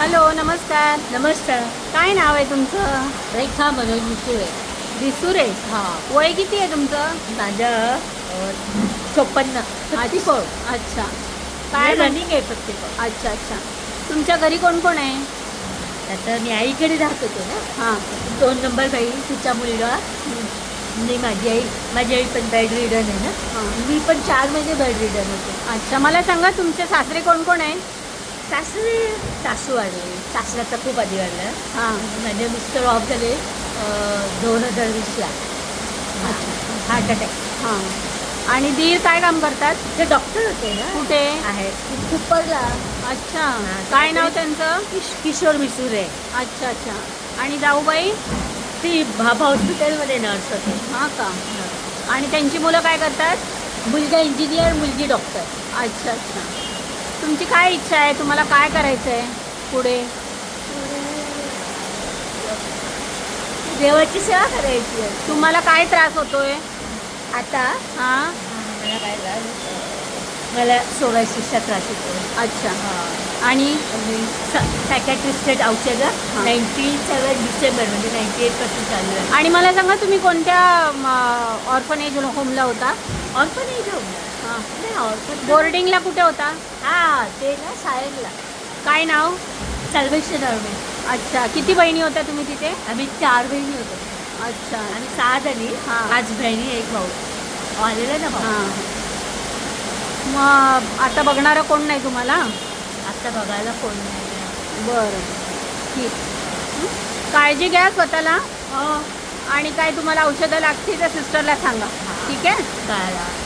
Hello, नमस्कार. नमस्कार. काय नाव आहे तुमचं? रेखा मनोज विसुरे. दिसुरे. हां. वय किती आहे तुमचं? माझं 54. 54. अच्छा. काय काय रनिंग आहे 54. अच्छा अच्छा. तुमच्या घरी कोण कोण आहे? आता मी आईकडे राहत होते ना. हां. 2 नंबर बाई, तिचा मुलगा आणि माझी आई पण बेड रिडन आहे ना. हां. मी पण 4 महिने बेड रिडन होते. अच्छा, मला सांगा तुमचे सासरे कोण कोण आहे? सासू वाढले. सासऱ्याचा खूप आधी वाढला. हां. माझे मिस्टर ऑफ झाले 2020ला. Heart attack. हां. आणि दीर काय काम करतात? ते डॉक्टर होते ना. कुठे? आहेत खूपरला. अच्छा. काय नाव त्यांचं? किशोर विसुरे. अच्छा अच्छा. आणि जाऊबाई? ती भाभा हॉस्पिटलमध्ये नर्स होते. हां का. आणि त्यांची मुलं काय करतात? मुलगा इंजिनियर, मुलगी डॉक्टर. अच्छा अच्छा. तुमची काय इच्छा आहे? तुम्हाला काय करायचं आहे पुढे? देवाची सेवा करायची आहे. तुम्हाला काय त्रास होतोय आता हां? मला काय त्रास होतो? मला सोरायसिसचा त्रास होतो. अच्छा. आणि सायकॅट्रिस्टेड औषधं 97 डिसेंबर म्हणजे 98पासून चालू आहे. आणि मला सांगा तुम्ही कोणत्या ऑर्फनेज होमला होता? ऑर्फनेज होम हां. नाही, ऑर्फन बोर्डिंगला कुठे होता? हां, ते ना सायनला काय नाव? Salvation army. अच्छा. किती बहिणी होत्या तुम्ही तिथे? आम्ही 4 बहिणी होतो. अच्छा. आम्ही 6 जणी. हां. 5 बहिणी, 1 भाऊ. आलेला ना भाऊ. हां. मग आता बघणारं कोण नाही तुम्हाला? आता बघायला कोण नाही. बरं, ठीक. काळजी घ्या स्वतःला. हो. आणि काय तुम्हाला औषधं लागतील तर सिस्टरला सांगा. ठीक आहे? कळालं.